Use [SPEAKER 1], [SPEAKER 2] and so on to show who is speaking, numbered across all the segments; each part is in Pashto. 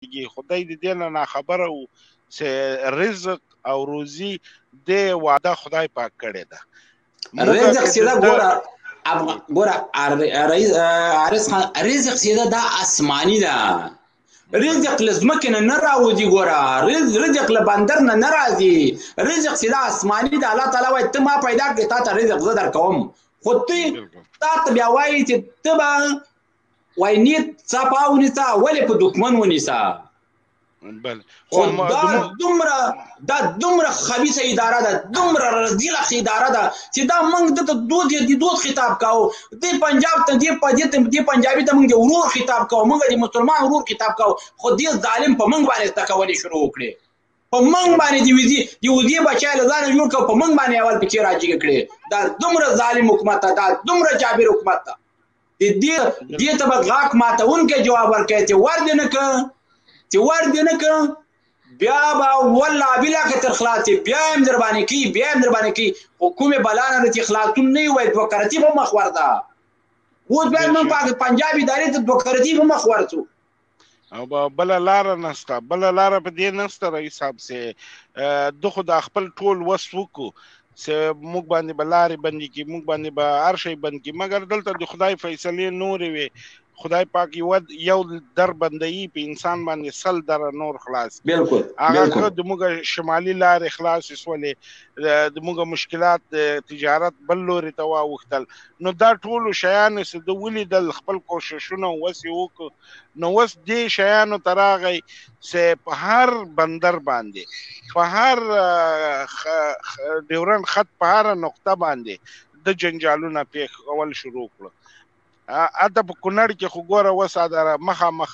[SPEAKER 1] خدای د دې نه ناخبره و چې رزق او روزي د وعده خدای پاک کړې ده.
[SPEAKER 2] رزق سیده ګوره عارض خان، رزق سیده دا آسمانی ده. رزق له ځمکې نه راوځي. ګوره رزق له بندر نه راځي. رزق سیده آسمانی ده. الله تعالی وایي ته ما پیدا کړې، تا ته رزق زه درکوم. خو تا ته بیا وایي چې ته به وایي نیت صفا ونیسه، ولې په دښمن ونیسه. خو دا دومره خبیثه اداره ده، دومره رذیله اداره ده چې دا موږ دته دود خطاب کوو. دې پنجاب ته دې پنجابي ته موږ د ورور خطاب کوو، موږ د مسلمان ورور خطاب کوو. خو دې ظالم په موږ باندې زده کول شروع وکړې، په موږ باندې د وزې بچی له ځانه جوړ کړو، په موږ باندې اول پکې راجګه کړې. دا دومره ظالم حکومت ده، دا دومره جابر حکومت ده. دې ته به غاښ ماتونکی جواب ورکوي چې ور دې نه کړه بیا به والله بلا که تر خلاصې بیا هم در باندې کوي. خو کومې بلا نه ده چې خلاصون نه وي، دوکرتي په مخ ورده. اوس باید موږ پنجاب ادارې ته دوکرتي په مخ ورځو.
[SPEAKER 1] او بله لاره نشته، بله لاره په دې نشته رئیس صاحب چې ده خو د خپل ټول وس وکړو چې موږ باندې به لارې بندې کړي، موږ باندې به هر شی بند کړي، مګر دلته د خدای فیصلې نورې وي. خدای پاک یو در بندوي، په انسان باندې 100 دره نور خلاص.
[SPEAKER 2] بالکل
[SPEAKER 1] هغه د موږ شمالي لارې خلاصې شولې، د موږ مشکلات تجارت بل لوري ته واوښتل. نو دا ټولو شیانو چې ده ولیدل، خپل کوششونه وس یې وکړو، نو اوس دې شیانو ته راغی چې په هر بندر باندې، په هر ډیورنډ خط، په هر نقطه باندې د جنجالونه پیښول شروع کړو. اته په کونړ کې خو ګوره اوس مخامخ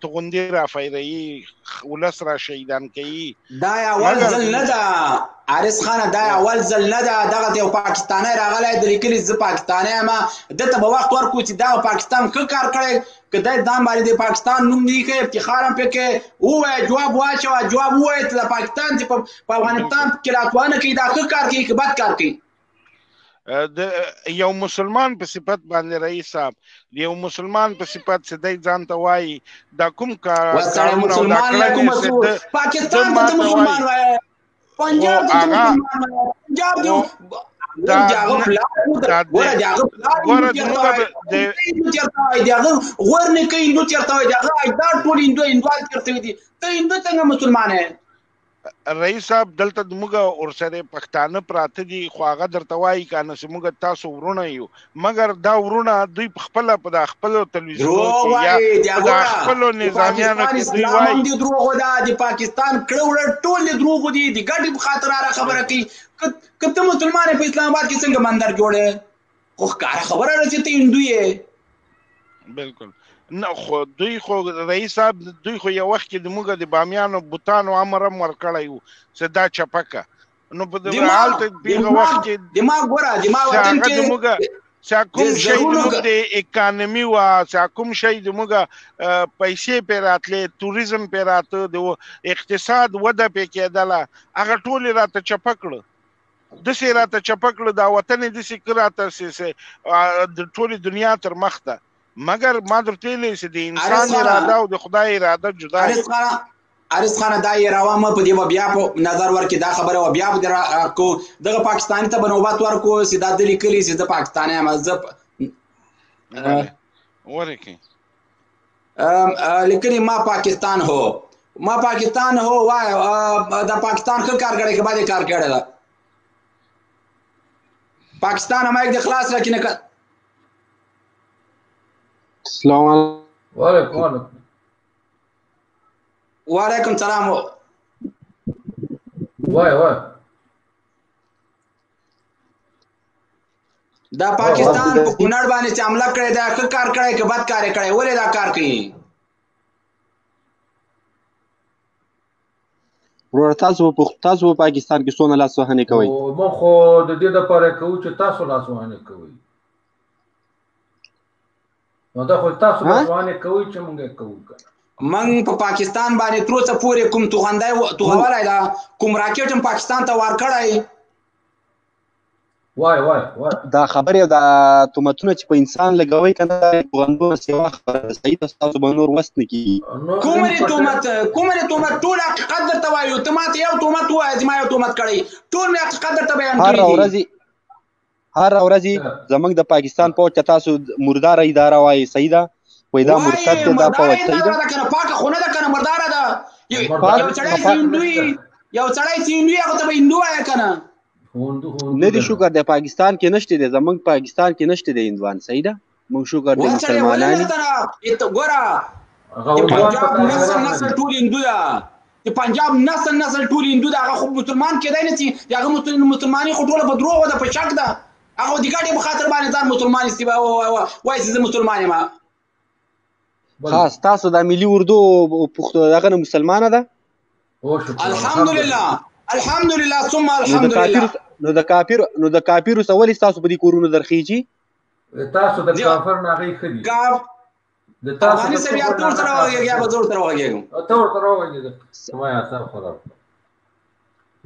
[SPEAKER 1] توغندي را فیروي، ولس را شهیدان کوي.
[SPEAKER 2] دا اول ځل نه ده عارض خانه، دا اول ځل نه ده. دغه یو پاکستانی راغلی د لیکلي زه پاکستانی یم، دته به وخت ورکړو چې دا پاکستان ښه کار کړی، که دی ځان باندې د پاکستان نوم لیکي، افتخار هم پکې ووایه، جواب واچوه، جواب ووایه چې د پاکستان چې په افغانستان کې راتوانه کوي دا ښه کار کوي که بد کار کوي.
[SPEAKER 1] د یو مسلمان په صفت باندې رئیس صاحب، د یو مسلمان په صفت چې دی ځان ته وایي دا کوم کارونه
[SPEAKER 2] پاکستان ته مسلمان وایي، پنجاب ته مسلمان وایي.
[SPEAKER 1] رئیس صاحب دلته موږ ورسره پښتانه پراته دي، خو هغه درته وایي کنه چې موږ تاسو ورونه یو، مګر دا ورونه دوی په خپل خپلو تلویزیونونو کې یا د خپلو نظامیانو کې دوی وایي
[SPEAKER 2] دروغ ده. د پاکستان کړه ټول دروغ دي، د ګټې په خاطر خبره کوي. که ته مسلمان په اسلام آباد کې څنګه بندر جوړې، خو ښکاره خبره ده چې ته هندو یې.
[SPEAKER 1] بالکل نه، خو دوی خو رئیس صاحب دوی خو یو وخت کې د موږ د بامیانو بوتانو امر هم ورکړی و چې دا چپکه. نو په دغه حالت دغه وخت کې
[SPEAKER 2] دماغ ګوره، دماغ وطن کې
[SPEAKER 1] چې کوم شی د موږ د اکانومي و، چې کوم شی د موږ پیسې پې راتلې، توریزم پې راته، د اقتصاد وده پې کېدله، هغه ټولې راته چپه کړه. داسې راته چپه کړه، دا وطن یې داسې که راته د ټولې دنیا تر مخ ته. مګر ما درته ویلي چې د انسان اراده او د خدای اراده جدا دي.
[SPEAKER 2] عارض خانه دا یې راوامه په دې به بیا په نظر ورکړي دا خبره، و بیا به کو دغه پاکستاني ته به نوبت ورکړو چې دا د لیکلي چې زه پاکستانی یم. زه
[SPEAKER 1] ورکړي
[SPEAKER 2] لیکلي ما پاکستان هو وایه دا پاکستان ښه کار کړی که بد کار کړی ده. پاکستان همایک د خلاص راکړي نه.
[SPEAKER 3] السلام علیکم.
[SPEAKER 2] وعلیکم سلام.
[SPEAKER 3] وای
[SPEAKER 2] دا پاکستان په کونړ باندې چې حمله کړې ده، ښه کار کړی که بد کار کړی، ولې دا کار کوي؟
[SPEAKER 3] وروره تاسو په پاکستان کې څونه لاسوهنې کوئ؟
[SPEAKER 4] موږ خو د دې دپاره کوو چې تاسو لاسوهنې کوئ. نو دا خو تاسو لاسوهنې کوئ چې موږ یې کوو که نه.
[SPEAKER 2] موږ په پاکستان باندې تر اوسه پورې کوم توغولی ده، کوم راکټ هم پاکستان ته ورکړی
[SPEAKER 4] وای
[SPEAKER 3] دا خبرې او دا تهمتونه چې په انسان لګوئ کنه غندونه سیوا خبره ده صحیح ده ستاسو به نور وست نه کېږي
[SPEAKER 2] کومه تهمت ټول حقیقت درته وایو ته ماته یو تهمت ووایه چې ما یو تهمت کړی ټول مې حقیقت درته بیان کړي دي
[SPEAKER 3] هر ورځ زمونږ د پاکستان پوځ ته تاسو مرداره اداره وایي صحیح ده وایي دا مرتد دی دا پوځ صحیح ده
[SPEAKER 2] کنه پاکه خونه ده کنه مرداره ده یو سړی چې هندوی هغه ته به هندو وایه کنه
[SPEAKER 3] نه دی شکر د پاکستان کې نشته دی زمونږ پاکستان کې نشته دی هندوان صحیح ده مونږ شکر د مسلمانان
[SPEAKER 2] ګوره پنجاب نسل ټول هندو ده د پنجاب نسل ټول هندو ده هغه خو مسلمان کېدای نه چې هغه مسلماني خو ټوله په دروغو ده په شک ده هغه د ګاډي په خاطر باندې ځان مسلمان استیبا وایي چې زه مسلمان یم
[SPEAKER 3] خاص تاسو د ملي اردو پښتو دغه مسلمانه ده
[SPEAKER 2] الحمدلله ثم الحمدلله
[SPEAKER 3] نو د کافیرو څه ولې ستاسو په دې کورونو درخیږي
[SPEAKER 4] تاسو د کافر نه هغې ښه دي
[SPEAKER 2] د افغاني سه بیا ته ورسره وغږېږه یا به زه ورسره وغږېږم
[SPEAKER 4] ته ورسره وغږېږه زما یې اعصاب خراب کړه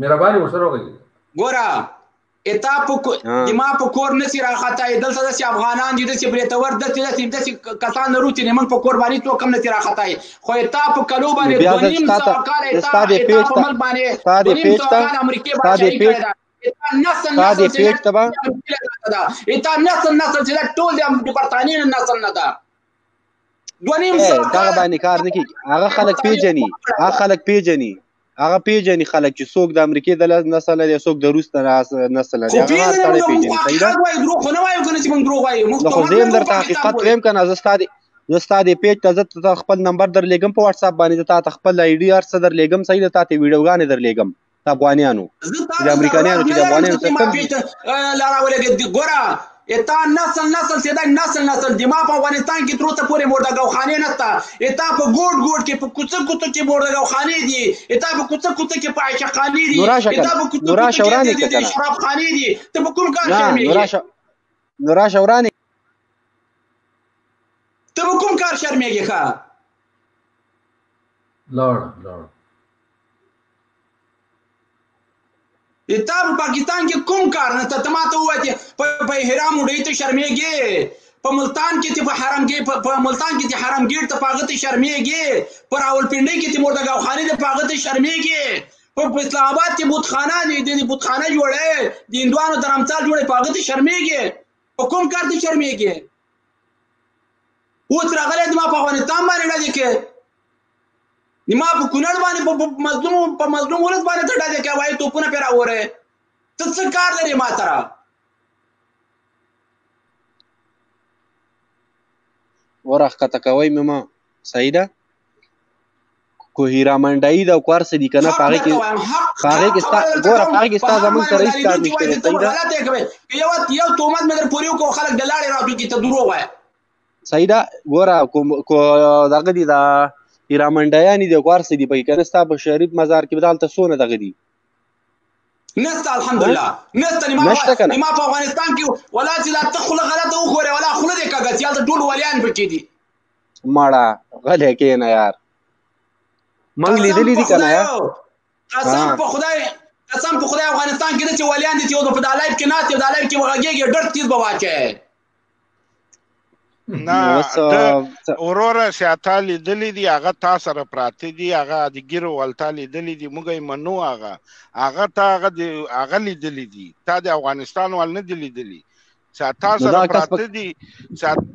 [SPEAKER 4] مهرباني ورسره وغږېږه
[SPEAKER 2] ګوره دما په کور نسي راخطای دلته داسې افغانان دي داسې بریتور داسې کسان لرو چې موږ په کور باندې څوک هم نسي راخطای خو تا په کلو باندې 2.5 سوه کاله تا په ملک باندې 2.5 سوه کاله امریکې بادشاهي کړې ده نسل چې دا ټول د برطانیې نسل نه ده 2.5 سوه
[SPEAKER 3] دغه باندې کار نه کېږي هغه خلک پیژني هغه پیژني خلک چې څوک د امریکې د نسل دی څوک د روس د نسل دی هغه هر سړی پیژني صحیح ده خو زه هم درته حقیقت وایم که نه زه ستا دې پیج ته زه خپل نمبر در لیږم په واتساپ باندې زه تا ته خپل آی ډي هر څه در لیږم صحیح ده تا ته ویډیوګانې در لیږم د افغانیانو د امریکانیانو چې د افغانیانو
[SPEAKER 2] څه ګوره اتا نسل سیدا نسل دما په افغانستان کې تر اوسه پورې مردګاوخانې نشته اتا په ګوټ کې په کوڅه کې مردګاوخانې دي اتا په کوڅه کې په عاشقانې دي اتا په کوڅه کې د شرابخانې دي ته په کوم کار شرمېږي
[SPEAKER 3] نورا شوراني
[SPEAKER 2] ته په کوم کار شرمېږي ښه
[SPEAKER 4] لړ
[SPEAKER 2] تا په پاکستان کې کوم کار نه ته ماته ووایې په احرام وډۍ ته شرمېږې په ملتان کې ته په حرمګیر په ملتان کې ته حرمګیر ته په هغه ته شرمېږې په راولپنډۍ کې ته مردګاوخانې ته په هغه ته شرمېږې په اسلام آباد کې بتخانه د بتخانه جوړې د هندوانو درمسال جوړې په هغه ته شرمېږې په کوم کار ته شرمېږې اوس راغلی زما په افغانستان باندې ډزې کې ما په کونړ باندې په مظلوم ولس باندې ته ډزې کوې وایي توپونه پرې راوړې ته څه کار لرې ما سره
[SPEAKER 3] ورښکته کوئ مې ما صحیح ده کوهیرا منډایي ده او کار څه دي که نه په هغې کې ستا زمونږ سره هېڅ کار نشته دی صحیح ده
[SPEAKER 2] یو تهمت مې در پورې وکړو خلک د لاړې راټول کړي ته دروغ وایه
[SPEAKER 3] صحیح ده ګوره دغه دي دا هیرامنډیانې دي کار څه دي پکې که نه ستا په شریف مزار کې به دلته څونه دغه دي
[SPEAKER 2] نشته الحمدلله نشته ما په افغانستان کې ولا چې دا ته خوله غلطه وخورې ولا خوله دې کږه چې هلته ټول ولیان پکې دي
[SPEAKER 3] ماړه غلی کښېنه یار موږ لیدلي دي که نه یار
[SPEAKER 2] قسم په خدای افغانستان کې داسې ولیان دي چې اوس به په دا لایف کې ناست یو دا لایف کې به غږېږي ډډ تیز به واچوې
[SPEAKER 1] نه وروره سیاتا لیدلی دي هغه تا سره پراته دي هغه د ګیرو ولتا لیدلی دي موږ یې منو هغه تا هغه لیدلی دي تا د افغانستان وال نه دي لیدلي سیاتا سره پراته دي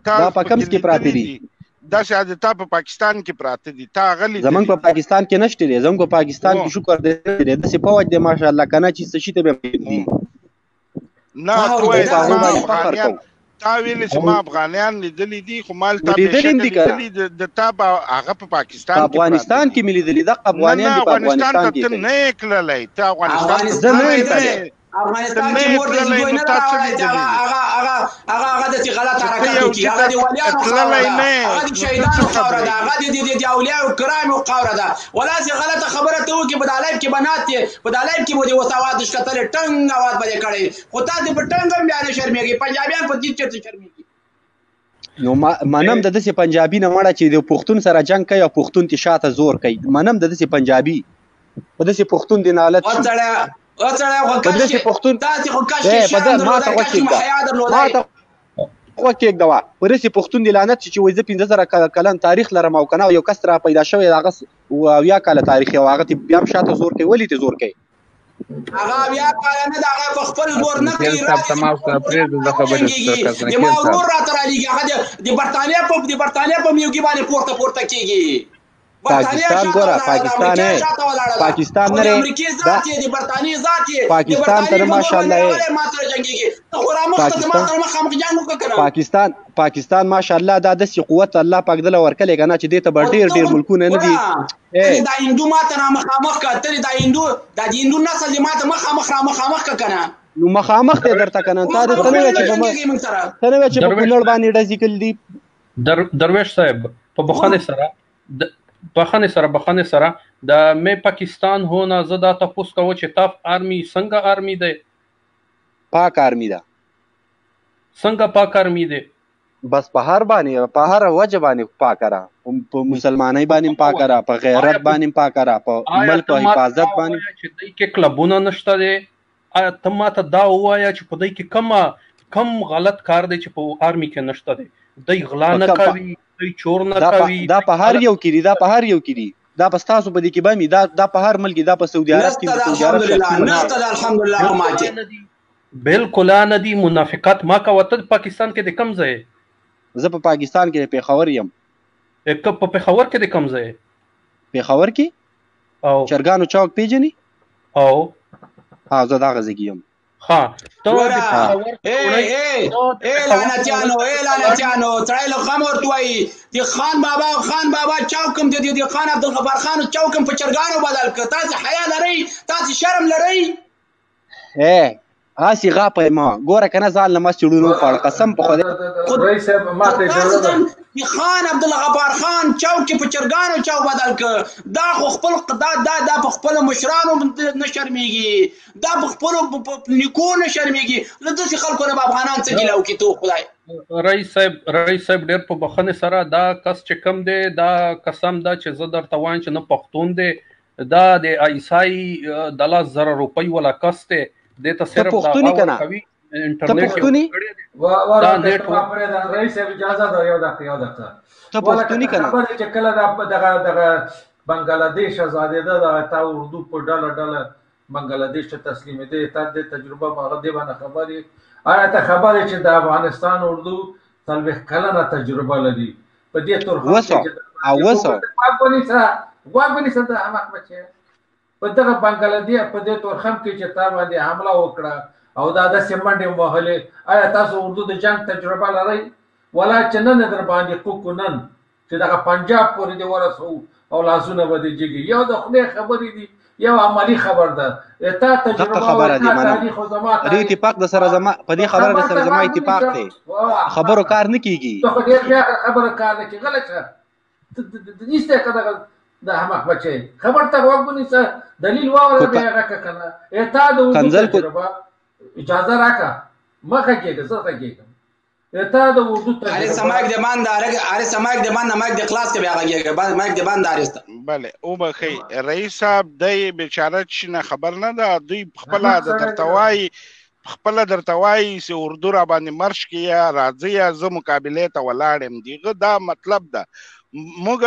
[SPEAKER 3] دا په کوم کې پراته دي
[SPEAKER 1] دا شاید تا په پاکستان کې پراته دي تا هغه لیدلي
[SPEAKER 3] زمونږ په پاکستان کې نشته دی زمونږ په پاکستان کې شکر دی داسې فوج دی ماشاءالله که نه چې څه شي ته به دي
[SPEAKER 1] نه ته تا ویلې چې ما افغانیان لیدلي دي خو مال تا لیدلي د تا هغه په پاکستان کې
[SPEAKER 3] افغانستان کې مې لیدلي دغه افغانیان دي په افغانستان کې
[SPEAKER 1] ته نه یې تللی ته افغانستان
[SPEAKER 3] زه نه یم تللی
[SPEAKER 2] افغانستان کې مور دې دوی نه راوړی هغه داسې غلط حرکت وکړي هغه د ولیانو خاوره ده هغه د شهیدانو خاوره ده هغه د اولیاو کرامو خاوره ده ولاسې غلطه خبره ته وکړي په دا لایف کې به ناست یې په دا لایف کې به دې اوس اواز ښکتلی ټنګ اواز به دې کړی خو تا دې په ټنګ هم بیا نه شرمېږي پنجابیان په دې چېرته شرمېږي
[SPEAKER 3] نو منم د داسې پنجابي نه مړه چې د پښتون سره جنګ کوي او پښتون ته شاته زور کوي منم د داسې پنجابي په داسې پښتون دې نالت پدرسي پښتون ما ته وکیک دوا پدرسي پښتون دی لعنت چې وای زه 15000 کلن تاریخ لرم او کنه یو کس را پیدا شوی هغه او یا کال تاریخ او هغه بیا شاته زور کوي ولی ته زور کوي
[SPEAKER 2] هغه بیا کال نه دا هغه خپل زور نه کوي ما ورور را تر علیږي هغه د برتانیا په میوګي باندې پورته کیږي
[SPEAKER 3] پاکستان ګوره پاکستان نه
[SPEAKER 2] امریکای ذات دی برتانی ذات دی
[SPEAKER 3] پاکستان ته ماشاءالله پاکستان ماشاءالله دا د قوت الله پاک دل ورکلې کنه چې دې ته ډېر ملکونه نه دي
[SPEAKER 2] دا هندو ماته مخامخ کتل دا هندو نسل ماته مخامخ کنه
[SPEAKER 3] نو مخامخ ته درته کنه تا دې تنه چې په کولر باندې ډزې کړل دي
[SPEAKER 5] درویش صاحب په بخانه سره د مې پاکستان هونه زدا تاسو کوو چې تاف آرمي څنګه آرمي ده
[SPEAKER 3] پاک آرمي ده
[SPEAKER 5] څنګه پاک آرمي ده
[SPEAKER 3] بس په هر وجه باندې پاک را په مسلمانۍ باندې پاک را په غیرت باندې پاک را په ملک او حفاظت باندې
[SPEAKER 5] چې دای کې کلبونه نشته ده ته ماته دا وایا چې په دای کې کم غلط کار دی چې په آرمي کې نشته ده دای غلا نه کوي چور نه کوي
[SPEAKER 3] دا په هر یو کې دي دا په تاسو په دې کې بامي دا په هر ملک دا په سعودي عرب
[SPEAKER 2] کې الحمدلله ماته
[SPEAKER 5] بالکل نه دي منافقت ما کا وته پاکستان کې د کم ځای
[SPEAKER 3] زه په پاکستان کې پیښور یم
[SPEAKER 5] په پیښور کې د کم ځای
[SPEAKER 3] پیښور کې او چرګانو چوک پیژني
[SPEAKER 5] او
[SPEAKER 3] ها زه دا غزه کیم
[SPEAKER 5] ها
[SPEAKER 2] تو لعنتیانو تړای له خمر توي دی خان بابا چوکم دی خان عبدالغفار خان چوکم په چرګانو بدل ک تاسو حیا لري تاسو شرم لري
[SPEAKER 3] هاسي غاپه ما ګوره کنه ځان لمس چړونو پړ قسم په خدای
[SPEAKER 4] رئیس صاحب ماته
[SPEAKER 2] دی خان عبدالغفار خان چوک په چرګانو چاو بدل ک دا خو خپل دا په خپل مشرانو نه شرمېږي دا په خپل نیکو نه شرمېږي له دې خلکو نه افغانان څه ګیلاو کی تو خدای
[SPEAKER 5] رئیس صاحب ډېر په بخنه سره دا کس چې کم دی دا قسم دا چې زه درته وایم چې نه پښتون دی دا د ایسای د 10,000 روپۍ ولا کس دی دته صرف
[SPEAKER 3] دا کوي انټرنیټ
[SPEAKER 4] دا نیټ رئیس اجازه دا یو دغه
[SPEAKER 3] ته پښتوني کنه
[SPEAKER 4] چې کله دغه بنگلاديش آزادې ده تا اردو په ډله بنگلاديش ته تسلیم دي تا د تجربه هغه دی باندې خبري آیا ته خبرې چې د افغانستان اردو تلويخ کلنه تجربه لري په دې تور
[SPEAKER 3] وسو
[SPEAKER 4] واغونی سره د امک بچي په دغه بنگلاديش په دې تور خم کې چې تا باندې حمله وکړه او دا د سیمنډ وهلې آیا تاسو اردو د جنگ تجربه لرئ ولا چې نن در باندې کوکونن چې دغه پنجاب پورې دی ورسو او لاسونه بده جګي یو د خپل خبرې دي یو عملی خبر ده تا تجربه
[SPEAKER 3] خبره دي مانه اتفاق د سره زما په دې خبره د سره زما اتفاق دی خبرو کار نه کیږي
[SPEAKER 4] ته ډېر خبره کار نه کوي غلط څه د نيسته کده د همک بچي خبر ته وګونی څه دلیل واوره بیا راکا کنه اته د تجربه اجازه راکا مخه کېږي څه کېږي اته د اردو ته
[SPEAKER 2] اره سماک د مان اره سماک د مان نمک د خلاص کې بیا راګي بعد ماک د مان دارست
[SPEAKER 1] بله او بخي رئیس صاحب د بیچاره شنه خبر نه ده دوی خپل د درتوای سي اردو را باندې مرش کیه راځي از مقابله ته ولاړم دیغه دا مطلب ده موږ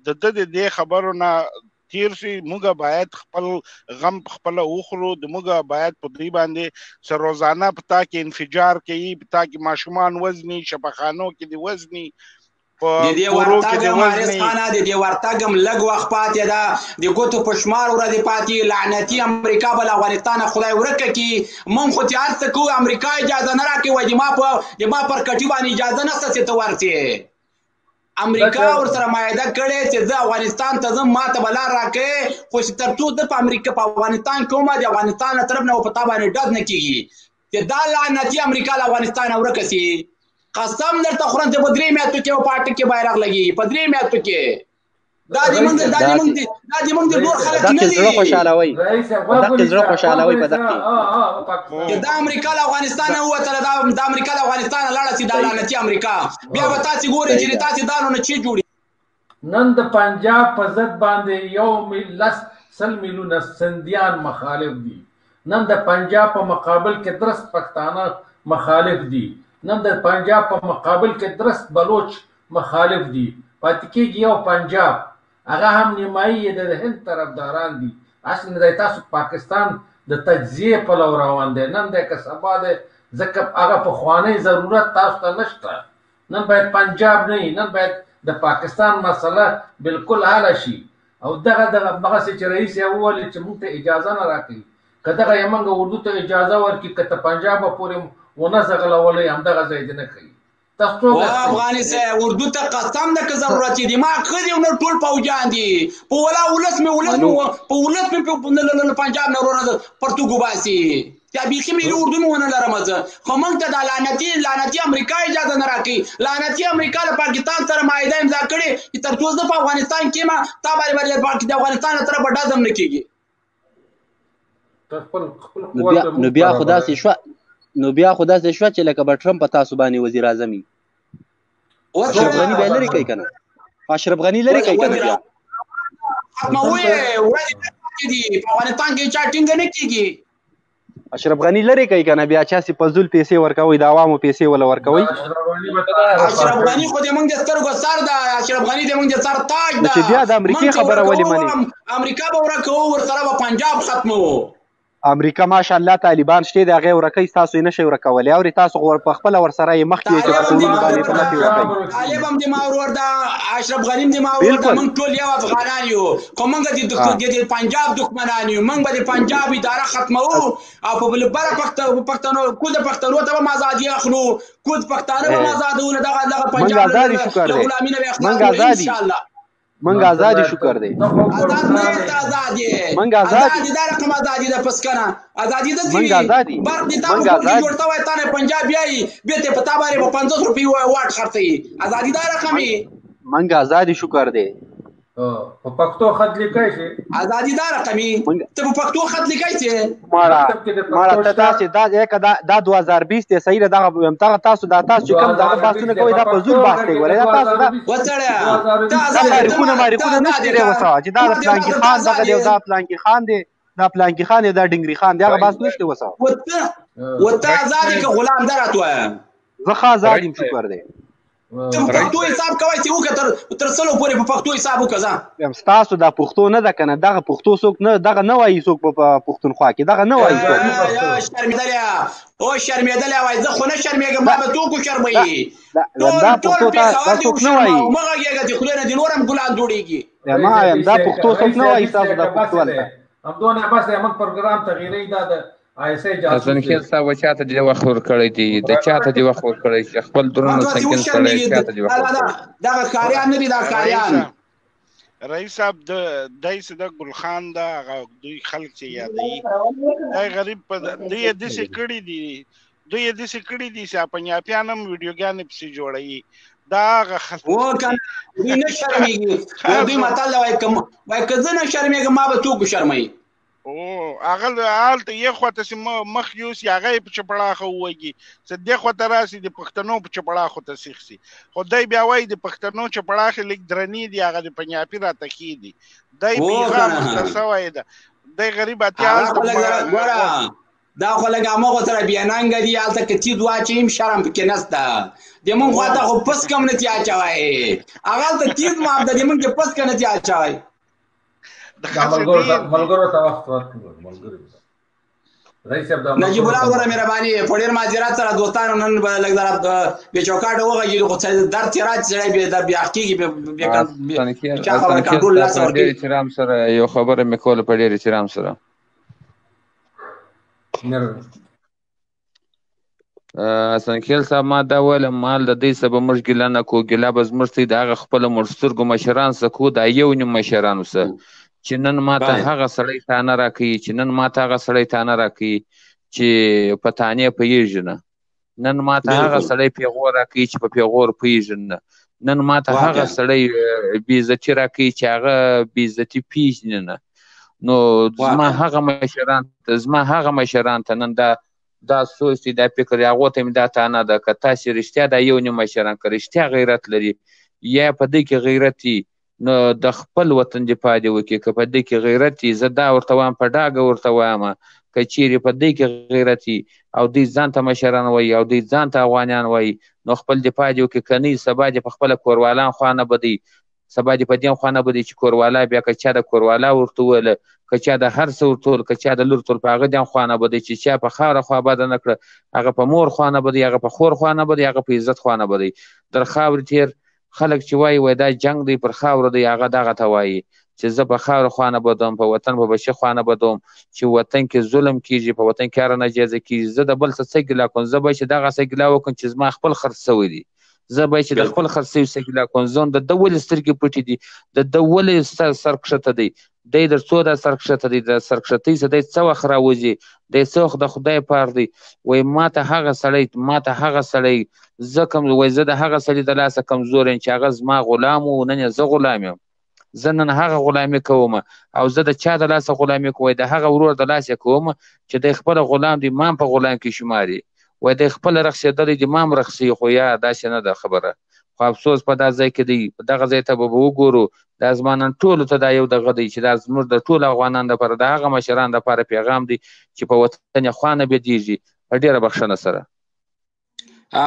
[SPEAKER 1] د دې خبرونه تیر شي موږ باید خپل غم خپل اوخرو د موږ باید په دې باندې سر روزانه پتا کې انفجار کوي پتا کې ماشومان وزني شپخانو کې دی وزني
[SPEAKER 2] د دې ورتګم لګ وخت پاتې ده د ګوتو پښمار ور دي پاتې لعنتی امریکا بل افغانستان خدای ورکه کی مون خو تیار څه کو امریکا اجازه نه راکې وای د ما پر کټي باندې اجازه نشته چې ته ورته امریکا ور سره مایده کړي چې زه افغانستان ته زم ماته بلا راکې خو چې ترڅو د امریکا په افغانستان کومه د افغانستان طرف نه په تابانه ډز نه کیږي چې دا لعنتی امریکا له افغانستان ورکسي قسم درته خورن ته بدري میاتو کې او پارټي کې بیرغ لګي بدري میاتو کې دا دې موږ د نور خلک نه دي
[SPEAKER 3] زړه خوشاله وي زړه خوشاله وي په دغه
[SPEAKER 2] دا امریکا له افغانستان وته دا امریکا له افغانستان لاړه سي دا لعنتی امریکا بیا به تاسو ګورئ چې تاسو دانو نه چی جوړي
[SPEAKER 4] نن د پنجاب په ضد باندې یو 100 میلیونه سندیان مخالف دي نن د پنجاب په مقابل کې درست پښتانه مخالف دي، نن د پنجاب په مقابل کې درست بلوچ مخالف دي. پاتې کېږي یو پنجاب، هغه هم نیمایي د هند طرفداران دي. اصل دی تاسو پاکستان د تجزیې په لور روان دی، نن دی که سبا دی، ځکه هغه پخوانی ضرورت تاسو ته نشته. نن باید پنجاب نه وي، نن باید د پاکستان مسله بالکل حل شي. او دغسې چې رئیس یې وویل چې موږ ته اجازه نه راکوي، که دغه یې موږ اردو ته اجازه ورکړي، که ته پنجاب پورې ونه ځغلولی همدغه ځای دې نه کوي.
[SPEAKER 2] افغاني صاحب اردو ته قسم ده که ضرورت یې دماغ ښه دي او نه ټول پوجان دي په ولا ولس مې پنجاب نه ورونه پرتوګ وباسي. یا بیخي مې اردو مې ونه لرم زه، خو موږ ته دا لعنتي امریکا اجازه نه راکوي. لعنتي امریکا له پاکستان سره معاهده امضا کړې چې تر څو زه په افغانستان کې یم تا باندې د افغانستان له طرفه ډزم نه کېږي.
[SPEAKER 3] نو بیا خو داسې شوه چې لکه به ټرمپ په تاسو باندې وزیر اعظم وي. اشرف غني بیا لرې کوي که نه؟ اشرف غني لرې کوي که نه؟ بیا
[SPEAKER 2] ختموي ورځې دي په افغانستان کې چا ټینګه نه کېږي.
[SPEAKER 3] اشرف غني لرې کوي که نه؟ بیا چاسې په زول پیسې ورکوئ، د عوامو پیسې وله ورکوئ.
[SPEAKER 2] اشرف غني خو د موږ د سترګو سر ده، اشرف غني د موږ د سر تاج ده.
[SPEAKER 3] چې بیا د امریکې خبره ولې مني؟
[SPEAKER 2] امریکا به ورکوو، ورسره به پنجاب ختموو.
[SPEAKER 3] امریکا ماشاءالله طالبان شته د هغې ورکوي، تاسو یې نشئ ورکولی. اورې تاسو په خپله ورسره یې مخکې یې چې په کورونو باندې په مخکې ورکوي.
[SPEAKER 2] طالب هم دې ما ورور ده، اشرف غني هم دې ما ورور ده، موږ ټول یو افغانان یو، خو موږ د پنجاب دښمنان یو. موږ به د پنجاب اداره ختموو او په بله پښتنو کود پښتنو ته به هم ازادي اخلو، کود پښتانه به هم ازادو، دغه پنجاب له غلامي نه به اخلاص انشاءالله.
[SPEAKER 3] منګ آزادي شکر دی.
[SPEAKER 2] آزاد نه آزادي.
[SPEAKER 3] منګ آزادي
[SPEAKER 2] دا رقم آزادي ده پس کنه. آزادي ده
[SPEAKER 3] منګ آزادي.
[SPEAKER 2] برق دي تاسو کې جوړتا وای تانه پنجاب بیاي به ته پتا باندې په 50 روپۍ واټ خرڅي. آزادي دا رقمي.
[SPEAKER 3] منګ آزادي شکر دی.
[SPEAKER 4] په پښتو خط لیکای شي.
[SPEAKER 2] آزادي دا رقمي. ته په پښتو خط لیکای شي.
[SPEAKER 3] ماړه ته تاسو دا 2020 ته صحیح ده. دغه تاسو چې کوم دغه بحثونه کوي دا په زور بحث کوي. دا تاسو دا
[SPEAKER 2] وڅړیا
[SPEAKER 3] تاسو ماریخونه نشته دی وسه چې دا پلانکی خان دغه دی، دا پلانکی خان دی، دا پلانکی خان دی، دا ډنګري خان دی، هغه بحث نشته وسه.
[SPEAKER 2] وته آزادي که غلام درات وای
[SPEAKER 3] زه آزادیم شکر دی.
[SPEAKER 2] ته په پښتو حساب کوئ چې وکړه تر سلو پورې په پښتو حساب وکړه.
[SPEAKER 3] ستاسو دا پښتو نه ده که نه؟ دغه پښتو څوک نه، دغه نه وایي څوک په پښتونخوا کې، دغه نه وایي څوک.
[SPEAKER 2] شرمېدلی وایي، زه خو نه شرمېږم، ما به څوک وشرموي؟
[SPEAKER 3] دا پښتو دا څوک نه وایي.
[SPEAKER 2] مه غږېږه چې خدای نه دې نور هم ګلان جوړېږي.
[SPEAKER 3] ما وایم دا پښتو څوک نه وایي. تاسو دا پښتو هلته
[SPEAKER 4] همدونه بس دی. موږ پروګرام تغییروي. دا د
[SPEAKER 6] حسن خیل صاحب چاته دې وخت ورکړی دی، د چاته دې وخت ورکړی چې خپل درونه سکن کړی، چاته دې وخت ورکړی؟
[SPEAKER 2] دغه ښکاریان نه دي، دا ښکاریان.
[SPEAKER 1] رئیس صاحب دای څه د ګلخان دا دوی خلک چې یادوي دا غریب په دوی داسې کړي دي، چې پنجابیان هم ویډیوګانې پسې جوړوي. دا هغه خلک
[SPEAKER 2] دوی نه شرمېږي. دوی متل وایي که زه نه شرمېږم ما به څوک وشرموي.
[SPEAKER 1] هغه هلته یې خواته چې مخ یوسي هغه یې په چپړاخه ووږي، چې دې خواته راسي د پښتنو په چپړاخو ته سیخ سي. خو دی بیا وایي د پښتنو چپړاخې لږ درنې دي، هغه د پنجابي راته ښې دي. دی بېغه مسته سوی ده. دی غریب اتیا
[SPEAKER 2] دا خو لږ هماغو سره بېننګه دي. هلته که تیز واچوي شرم پکې نسته. زمونږ خواته خو پس کم نه تي اچوی. هغه هلته تیز ماپ ده، زمونږ کې پس که نه تي اچوی.
[SPEAKER 4] ملګرو ته وخت ورکړو. رئیس صاحب
[SPEAKER 2] نجیب الله ګوره مهرباني په ډېر معذرت سره دوستانو نن به لږ ذره بې چوکاټه وغږېږو، خو درد چې راشي سړی بیا کېږي. چا خبره کنټرول لاسه ورکوي.
[SPEAKER 6] ډېر احترام سره یو خبره مې کوله په ډېر احترام سره. حسن خیل صاحب ما دا ویله مال د دوی څه به موږ ګیله نه کوو، ګیله به زموږ څه د هغه خپله موږ سترګو مشران څه کوو، دا یو نیم مشرانو څه چې نن ماته هغه سړی تانه راکوي، چې په تانې پوهېږي نه. نن ماته هغه سړی پیغور راکوي چې په پیغور پوهېږي نه. نن ماته هغه سړی بېعزتي راکوي چې هغه بېعزتي پېژني نه. نو زما هغه مشران ته نن دا سوچ دی، دا فکر دی، هغو ته مې دا تانه ده که تاسې رښتیا دا یو نیم مشران که رښتیا غیرت لري یا په دې کې غیرت وي نو د خپل وطن دفاع دې وکړي که په دې کې غیرت وي زه دا ورته وایم په ډاګه ورته وایم که چیرې په دې کې غیرت وي او دوی ځان ته مشران وایي او دوی ځان ته افغانیان وایي نو خپل دفاع دې وکړي که نه سبا دې په خپله کوروالان خوا نه بدوي سبا دې په دې خوا نه بدوي چې کوروالا بیا که چا د کوروالا ورته وویله که چا د هر څه ورته وویل که چا د لور تول په هغه دې خوا نه بدوي چې چا په خاوره خوا بده نه کړه هغه په مور خوا نه بدوي هغه په خور خوا نه بدوي هغه په عزت خوا نه بدوي در خاورې تېر خلک چې وایي دا جنګ دی پر خاوره دی هغه دغه ته وایي چې زه په خاوره خوا نه بدوم په وطن په بچي خوا نه بدوم چې وطن کې ظلم کېږي په وطن کې هره ناجایزه کېږي زه د بل څه ګیله کوم زه به چې دغه څه ګیله وکړم چې زما خپل خرڅ شوی دی زه به چې د خپل خرڅ شوي څه ګیله کوم زه د ده ولې سترګې پټې دي د ده ولې سر کښته دی دی در څو دا سر کښته دی د سر کښتۍ څه دی څه وخت راوځي دی څه وخت د خدای پار دی وایي ما ته هغه سړی زه د هغه سړي د لاسه کمزور یم چې هغه زما غلام و نن یې زه غلام یم زه نن هغه غلامي کوم او زه د چا د لاسه غلامي کوم د هغه ورور د لاسه کوم چې دی خپله غلام دی ما هم په غلام کې شماري وایي دی خپله رخصېدلی دی ما هم رخصي خو یا داسې نه ده خبره خو افسوس په دا ځای کې دی په دغه ځای ته به وګورو دا زما نن ټولو ته دا یو دغه دی چې دا زموږ د ټولو افغانانو دپاره د هغه مشرانو دپاره پیغام دی چې په وطن یې خوا نه بېدېږي په ډېره بخښنه سره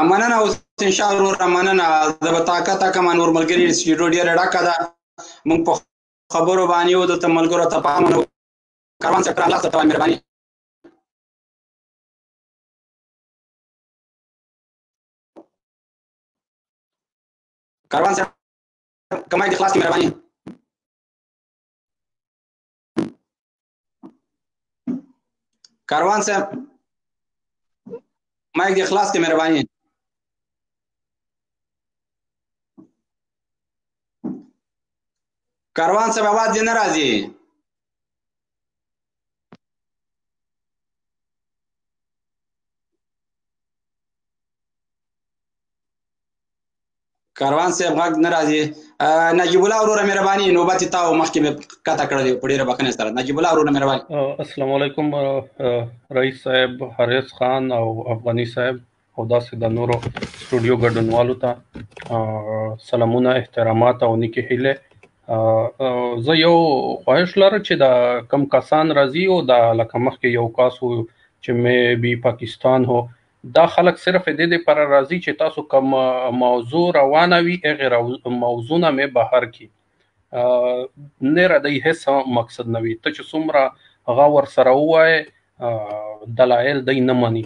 [SPEAKER 2] مننه حسین شاه وروره مننه زه به طاقت کړم نور ملګري سټوډیو ډېره ډکه ده موږ په خبرو باندې یو دلته ملګرو ته پام کاروان صاحب الله ته مهرباني کاروان صاحب کمای د خلاص کی مهرباني کاروان صاحب مایک د خلاص کی مهرباني کاروان صاحب आवाज دې نه راځي کاروان صاحب غږ نه راځي نجیب الله وروره مهرباني نوبت تا مخکې مې قطع کړی په ډېره بخښنې سره نجیب الله وروره مهرباني
[SPEAKER 5] السلام علیکم رئیس صاحب حارث خان او افغاني صاحب او داسې د نورو سټوډیو ګډونوالو ته سلامونه احترامات او نیکې هیلې زه یو خواهش لرم چې د کم کسان راځي او د لکه مخکې یو کس و چې مې بي پاکستان هو دا خلک صرف د دې پر راځي چې تاسو کوم موضوع روانه وي هغه موضوع نه مې بهر کی نه را دی هیڅ مقصد نه وي ته چې څومره هغه ور سره وای دلایل دی نه مانی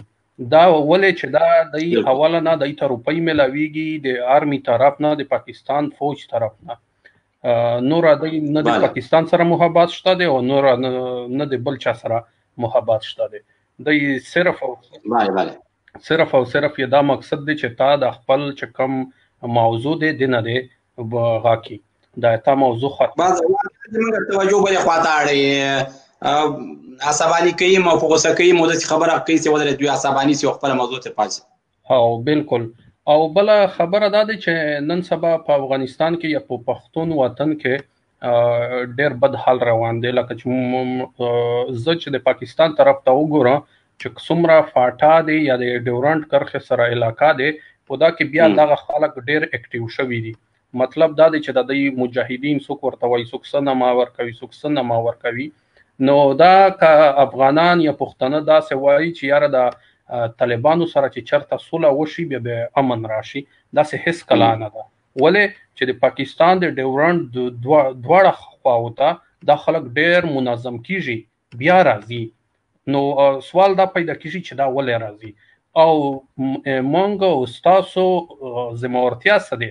[SPEAKER 5] دا ولې چې دا د حواله نه د روپۍ ملاويږي د آرمي طرف نه د پاکستان فوج طرف نه نور د نه د پاکستان سره محبت شته دی او نور نه د بل چا سره محبت شته دی د صرف او صرف یې دا مقصد دی چې تا د خپل چې کوم موضوع دی نه دی غاکی دا تا موضوع ختم
[SPEAKER 2] بعض موږ توجه بل خواته اړي عصبانی کوي مو په غوسه کوي مو د خبره کوي چې ودرې دوی عصبانی سي خپل موضوع ته پاتې
[SPEAKER 5] او بالکل او بل خبره دا دی چې نن سبا په افغانستان کې یا په پښتون وطن کې ډېر بد حال روان دی لکه چې زه چې د پاکستان طرف ته وګورم چې څومره فاټا دی یا د ډیورنټ کرښې سره علاقه دی په دا کې بیا دغه خلک ډېر اکټیو شوي دي مطلب دا دی چې د مجاهدین څوک ورته وایي څوک څه نما ورکوي څوک څه نما ورکوي نو دا که افغانان یا پښتانه داسې وایي چې یاره د طالبانو سره چې چرته سوله وشي بیا به امن راشي داسې هیڅ کله نه ده ولې چې د پاکستان د ډیورنټ دواړه خواو ته دا خلک ډېر منظم کیږي بیا راځي نو سوال دا پیدا کیږي چې دا ولې راځي او مونږ او تاسو ذمہورتیا څه دی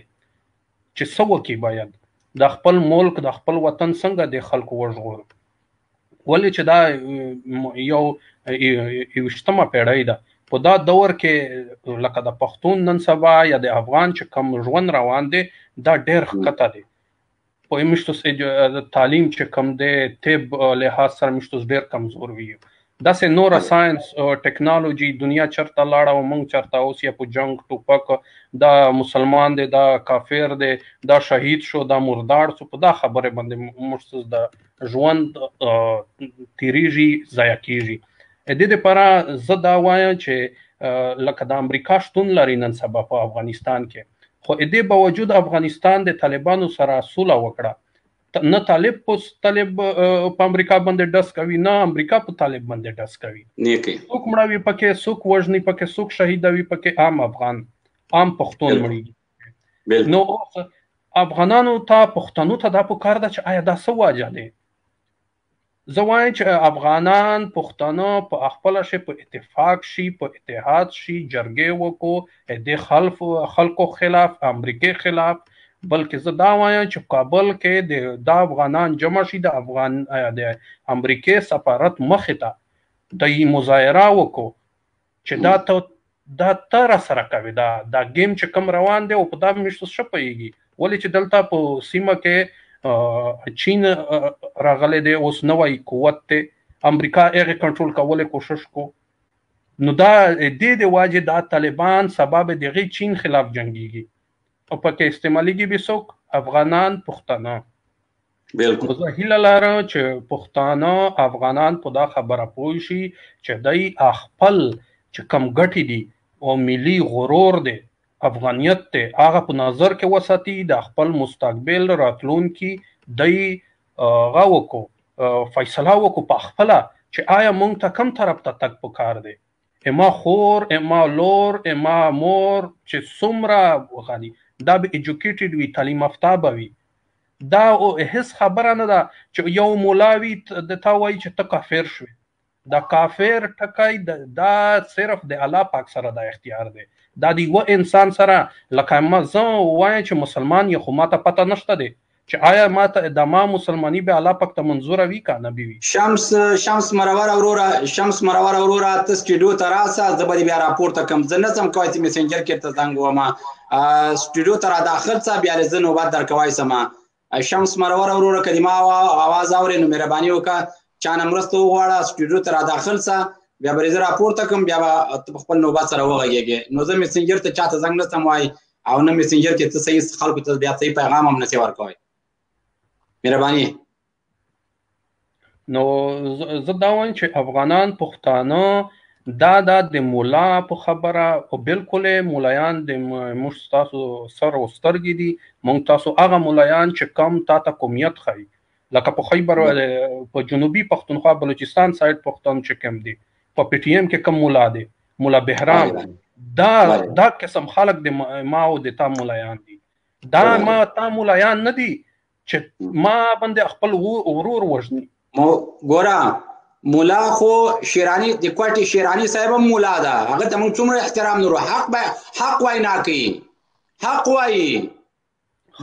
[SPEAKER 5] چې څه وکړي باید د خپل ملک د خپل وطن څنګه د خلکو وژغورو ولې چې دا یو 20مه پیړۍ ده په دا دور کې لکه د پښتون نن سبا یا د افغان چې کوم ژوند روان دی دا ډېر ښکته دی په مشتو تعلیم چې کوم دی طب لحاظ سره مشتو ډېر کمزور وي داسې نور ساينس ټیکنالوژي دنیا چرته لاړه او موږ چرته اوس یا په جنگ ټوپک دا مسلمان دی دا کافر دی دا شهید شو دا مردار شو په دا خبره باندې مشتو د ژوند تیریږي ضایع کیږي د دې لپاره زه دا وایم چې لکه د امریکا شتون لري نن سبا په افغانستان کې خو د دې باوجود افغانستان د طالبانو سره سوله وکړه نه طالب په امریکا باندې ډس کوي، نه امریکا په طالب باندې ډس کوي. څوک مړوي پکې، څوک وژني پکې، څوک شهیدوي پکې، عام افغان عام پښتون مړي. نو افغانانو ته پښتنو ته دا پکار ده چې آیا دا څه وجه دی؟ زه وایم چې افغانان پښتانه په خپله شي په اتفاق شي، په اتحاد شي، جرګې وکړو د خلکو خلاف، امریکې خلاف. بلکې زه دا وایم چې کابل کې د افغانان جمع شي، د امریکې سفارت مخې ته د مظاهره وکړو چې دا ته راسره کوي، دا ګیم چې کوم روان دی او په دا میشتو ښه پوهېږي. ولې چې دلته په سیمه کې چین راغلی دی، اوس نوی قوت دی، امریکا هغې کنټرول کولو کوشش کو. نو دا د واجې دا طالبان سبب د هغې چین خلاف جنګیږي او پکې استعمالیږي به څوک؟ افغانان، پښتانه.
[SPEAKER 2] بالکل
[SPEAKER 5] زه هیله لرم چې پښتانه افغانان په دا خبره پوه شي چې دی خپل چې کم ګټې دي او ملي غرور دی، افغانیت دی، هغه په نظر کې وساتي، د خپل مستقبل راتلونکي دی هغه وکړو، فیصله وکړو په خپله چې آیا موږ ته کوم طرف ته تګ پکار دی. اما خور، اما لور، اما مور چې څومره غني دا به ایجوکیټډ وي، تعلیم یافته به وي. دا هیڅ خبره نه ده چې یو مولا وي د تا وایي چې ته کافر شوې. دا کافر ټکی دا صرف د الله پاک سره دا اختیار دی، دا د یوه انسان سره. لکه زه وایم چې مسلمان یې، خو ماته پته نشته دی چې آیا ماته د ما مسلماني به الله پاک ته منظوره وي که نه به وي.
[SPEAKER 2] شمس مرور وروره ته سټوډیو ته راسه، زه به دې بیا راپورته کړم. زه نه ځم کولی چې میسنجر کې ته زنګ ووهمه، سټوډیو ته راداخل څه، بیا زه نوبت درکوی سمه. شمس مرور وروره که دې ما اواز اورې نو مهرباني وکړه چانه مرسته وغواړه، سټوډیو ته راداخل څه، بیا به زه راپورته کړم، بیا به خپل نوبت سره وغږېږې. نو زه میسنجر ته چاته زنګ نه څم وای او نه میسنجر کې ته صحیح خلکو ته بیا صحیح پیغام هم نسې ورکوی. مهرباني.
[SPEAKER 5] نو زه دا وایم چې افغانان پښتانه دا د مولا په خبره او بالکل مولایان د موږ ستاسو سر او سترګې دي. موږ تاسو هغه مولایان چې کم تا ته قومیت ښایي، لکه په خیبر په جنوبي پښتونخوا بلوچستان سایډ پښتون چې کوم دي، په پی ټي ایم کې کوم مولا دی، مولا بهرام، دا قسم خلک د ما او د تا مولایان دي. دا ما تا مولایان نه دي چې ما باندې خپل ورور وژني.
[SPEAKER 2] ګوره مولا خو شیرانی د کوټې شیرانی صاحب هم مولا ده، هغه ته موږ څومره احترام لرو. حق وای نه کوي، حق وای.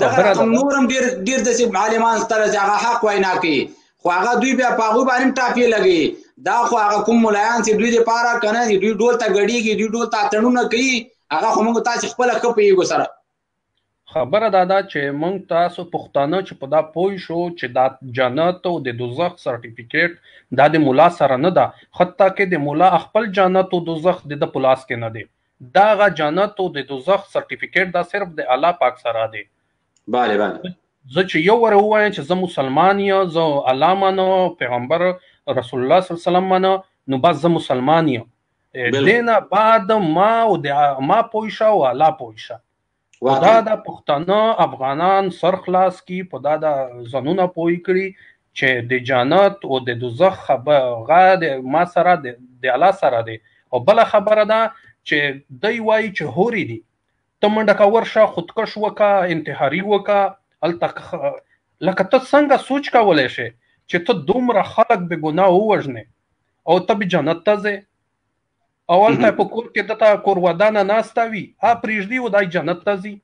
[SPEAKER 2] دغه نورم ډیر د عالمان ستره چې هغه حق وای نه کوي، خو هغه دوی بیا په هغوی باندې ټاپې لګوي. دا خو هغه کوم ملایان چې دوی دپاره که نه دوی ډول ته ګډېږي، دوی ډول ته اتڼونه کوي، هغه خو موږ تاسې خپله ښه پوهېږو سره.
[SPEAKER 5] خبره دا ده چې موږ تاسو پښتانه چې په دا پوه شو چې دا جنت او د دوزخ سرټیفیکیټ دا د مولا سره نه ده، حتی کې د مولا خپل جنت او دوزخ د په لاس کې نه دی. دغه جنت او د دوزخ سرټیفیکیټ دا صرف د الله پاک سره دی.
[SPEAKER 2] بله بله.
[SPEAKER 5] زه چې یو ور ووایم چې زه مسلمان یم، زه الله منم، پیغمبر رسول الله صلی الله علیه وسلم منم، نو بس زه مسلمان یم. دینه بعد ما پوه شه او الله پوه شه. دا د پښتانه افغانان سر خلاص کی، په دا د ځانونه پوه کړي چې د جنت او د دوزخ خبره د ما سره د الله سره دی. او بله خبره ده چې دی وایي چې هوري دي، ته منډه که ورشه، خودکش وکه، انتحاري وکه، هلته لکه ته څنګه سوچ کولی شې چې ته دومره خلک بې ګناه ووژنې او ته به جنت ته ځې، او هلته په کور کې دته کور ودانه ناسته وي، پرېږدي او دی جنت ته ځي.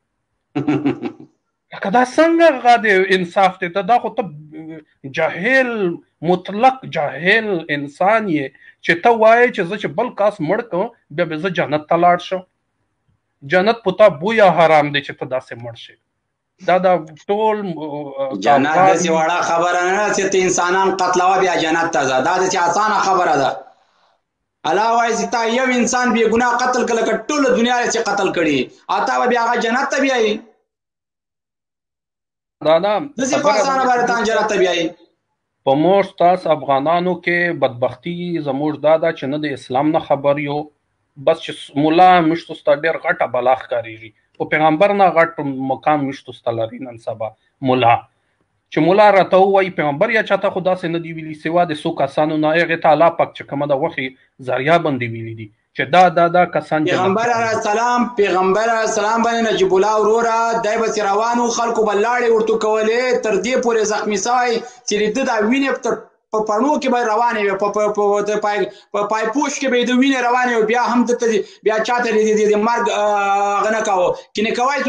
[SPEAKER 5] لکه دا څنګه هغه د انصاف دی؟ دا خو ته جاهل، مطلق جاهل انسان یې چې ته وایې چې زه چې بل کاس مړ کړم بیا به زه جنت ته لاړ شم. جنت په تا بویا حرام دی چې ته داسې مړ شې. دا د ټول
[SPEAKER 2] جنت داسې وړه خبره نه ده چې ته انسانان قتلوه بیا جنت ته ځه، دا داسې اسانه خبره ده. الله وایي چې تا یو انسان بې ګناه قتل کړه، لکه ټوله دنیا چې قتل کړي، او تا به بیا هغه جنت ته بیایي. داسې په اسانه باندې تا جنت ته بیایي.
[SPEAKER 5] په موږ ستاسو افغانانو کې بدبختي زموږ دا ده چې نه د اسلام نه خبر یو، بس چې مولا مشتو ستا ډېر غټه بلا ښکارېږي، او پیغمبر نه غټ مقام مشتو ستا لري نن سبا مولا، چې مولا راته ووایي پیغمبر یا چاته خو داسې نه دي ویلي سوا د څو کسانو نه هغې ته الله پاک چې کومه د غوښې ذریعه باندې ویلي دي چې دا کسان
[SPEAKER 2] پیغمبر علیه السلام باندې نجیب الله وروره دی بس روانو خلکو به لاړې ورته کولې تر دې پورې زخمي سوی چې د دا وینې په پڼو کې به روانې وي په پایپوش کې به د وینې روانې وي بیا هم دلته بیا چاته د مرګ هغه نه کوه کې نه کوی